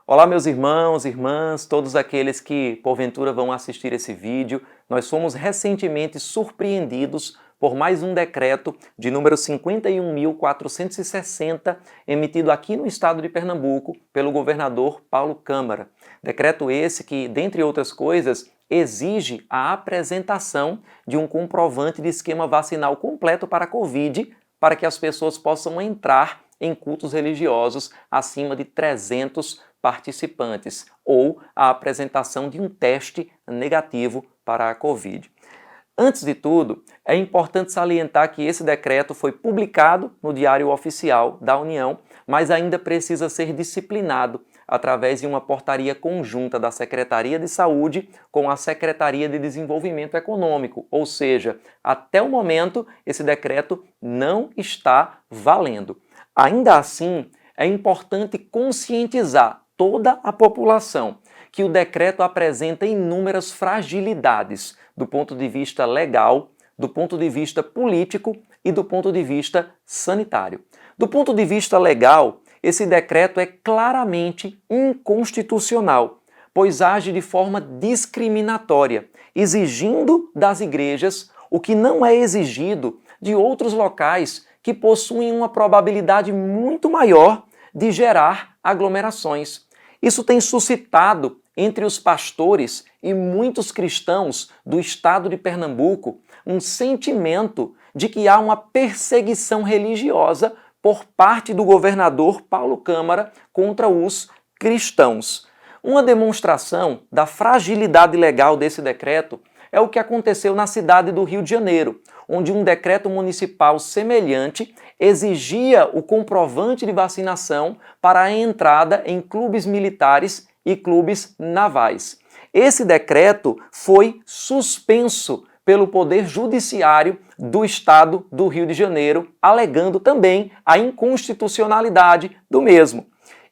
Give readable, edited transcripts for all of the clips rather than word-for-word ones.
Olá, meus irmãos, irmãs, todos aqueles que porventura vão assistir esse vídeo. Nós fomos recentemente surpreendidos por mais um decreto de número 51.460, emitido aqui no estado de Pernambuco pelo governador Paulo Câmara. Decreto esse que, dentre outras coisas, exige a apresentação de um comprovante de esquema vacinal completo para a Covid, para que as pessoas possam entrar em cultos religiosos acima de 300 participantes, ou a apresentação de um teste negativo para a Covid. Antes de tudo, é importante salientar que esse decreto foi publicado no Diário Oficial da União, mas ainda precisa ser disciplinado através de uma portaria conjunta da Secretaria de Saúde com a Secretaria de Desenvolvimento Econômico, ou seja, até o momento esse decreto não está valendo. Ainda assim, é importante conscientizar toda a população que o decreto apresenta inúmeras fragilidades do ponto de vista legal, do ponto de vista político e do ponto de vista sanitário. Do ponto de vista legal, esse decreto é claramente inconstitucional, pois age de forma discriminatória, exigindo das igrejas o que não é exigido de outros locais que possuem uma probabilidade muito maior de gerar aglomerações. Isso tem suscitado entre os pastores e muitos cristãos do estado de Pernambuco um sentimento de que há uma perseguição religiosa por parte do governador Paulo Câmara contra os cristãos. Uma demonstração da fragilidade legal desse decreto é o que aconteceu na cidade do Rio de Janeiro, onde um decreto municipal semelhante exigia o comprovante de vacinação para a entrada em clubes militares e clubes navais. Esse decreto foi suspenso pelo Poder Judiciário do Estado do Rio de Janeiro, alegando também a inconstitucionalidade do mesmo.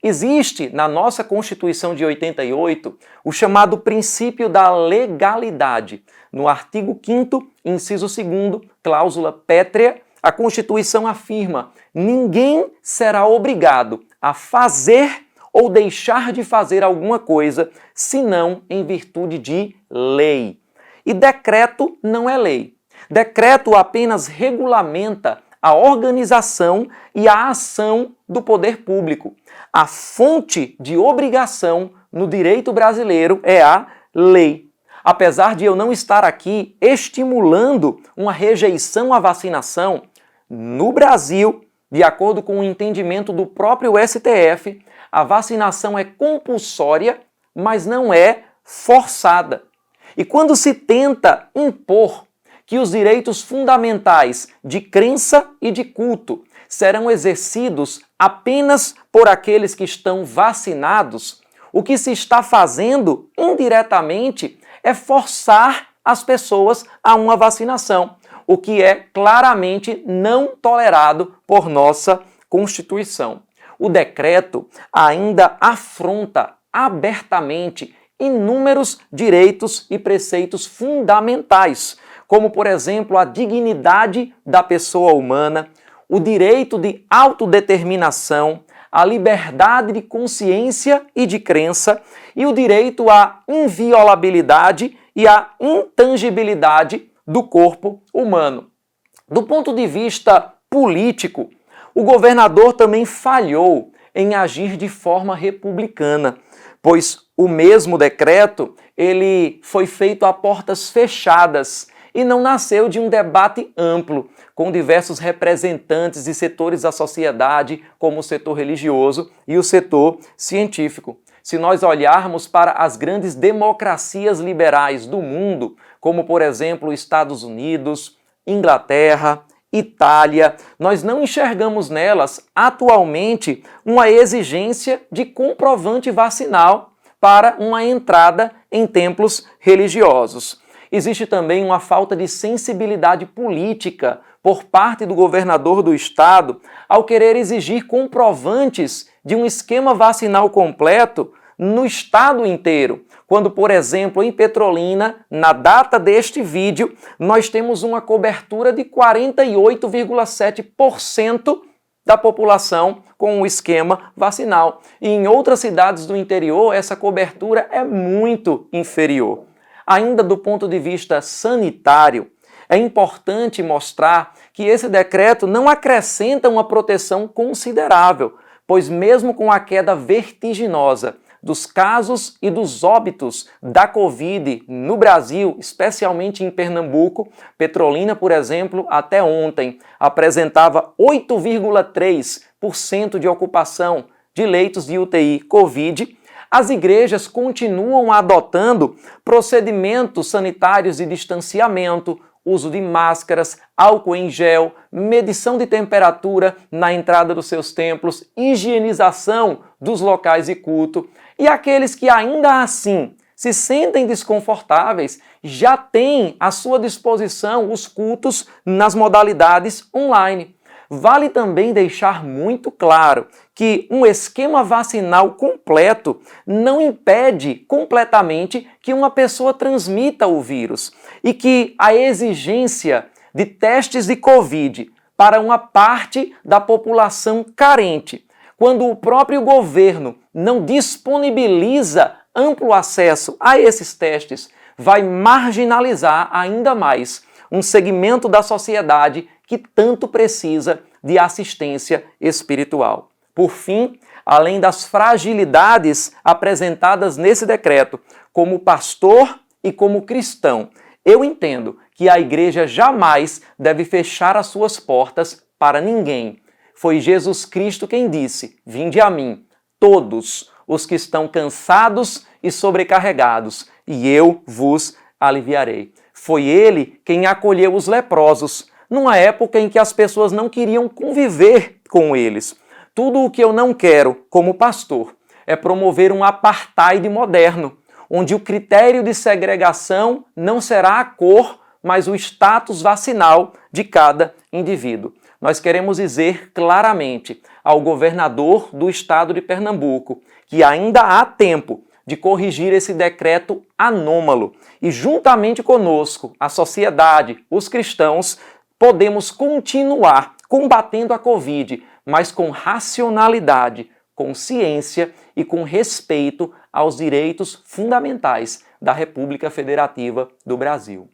Existe na nossa Constituição de 88 o chamado princípio da legalidade. No artigo 5º, inciso 2º, cláusula pétrea, a Constituição afirma: ninguém será obrigado a fazer ou deixar de fazer alguma coisa, senão em virtude de lei. E decreto não é lei. Decreto apenas regulamenta a organização e a ação do poder público. A fonte de obrigação no direito brasileiro é a lei. Apesar de eu não estar aqui estimulando uma rejeição à vacinação, no Brasil, de acordo com o entendimento do próprio STF, a vacinação é compulsória, mas não é forçada. E quando se tenta impor que os direitos fundamentais de crença e de culto serão exercidos apenas por aqueles que estão vacinados, o que se está fazendo indiretamente é forçar as pessoas a uma vacinação, o que é claramente não tolerado por nossa Constituição. O decreto ainda afronta abertamente inúmeros direitos e preceitos fundamentais, como, por exemplo, a dignidade da pessoa humana, o direito de autodeterminação, a liberdade de consciência e de crença e o direito à inviolabilidade e à intangibilidade do corpo humano. Do ponto de vista político, o governador também falhou em agir de forma republicana, pois o mesmo decreto ele foi feito a portas fechadas e não nasceu de um debate amplo, com diversos representantes de setores da sociedade, como o setor religioso e o setor científico. Se nós olharmos para as grandes democracias liberais do mundo, como por exemplo Estados Unidos, Inglaterra, Itália, nós não enxergamos nelas atualmente uma exigência de comprovante vacinal para uma entrada em templos religiosos. Existe também uma falta de sensibilidade política por parte do governador do estado ao querer exigir comprovantes de um esquema vacinal completo no estado inteiro, quando, por exemplo, em Petrolina, na data deste vídeo, nós temos uma cobertura de 48,7% da população com o esquema vacinal. E em outras cidades do interior, essa cobertura é muito inferior. Ainda do ponto de vista sanitário, é importante mostrar que esse decreto não acrescenta uma proteção considerável, pois mesmo com a queda vertiginosa dos casos e dos óbitos da Covid no Brasil, especialmente em Pernambuco, Petrolina, por exemplo, até ontem apresentava 8,3% de ocupação de leitos de UTI Covid. As igrejas continuam adotando procedimentos sanitários de distanciamento, uso de máscaras, álcool em gel, medição de temperatura na entrada dos seus templos, higienização dos locais de culto. E aqueles que ainda assim se sentem desconfortáveis já têm à sua disposição os cultos nas modalidades online. Vale também deixar muito claro que um esquema vacinal completo não impede completamente que uma pessoa transmita o vírus e que a exigência de testes de Covid para uma parte da população carente, quando o próprio governo não disponibiliza amplo acesso a esses testes, vai marginalizar ainda mais um segmento da sociedade que tanto precisa de assistência espiritual. Por fim, além das fragilidades apresentadas nesse decreto, como pastor e como cristão, eu entendo que a igreja jamais deve fechar as suas portas para ninguém. Foi Jesus Cristo quem disse: "Vinde a mim, todos os que estão cansados e sobrecarregados, e eu vos aliviarei." Foi ele quem acolheu os leprosos, numa época em que as pessoas não queriam conviver com eles. Tudo o que eu não quero, como pastor, é promover um apartheid moderno, onde o critério de segregação não será a cor, mas o status vacinal de cada indivíduo. Nós queremos dizer claramente ao governador do estado de Pernambuco que ainda há tempo de corrigir esse decreto anômalo e, juntamente conosco, a sociedade, os cristãos, podemos continuar combatendo a Covid, mas com racionalidade, com ciência e com respeito aos direitos fundamentais da República Federativa do Brasil.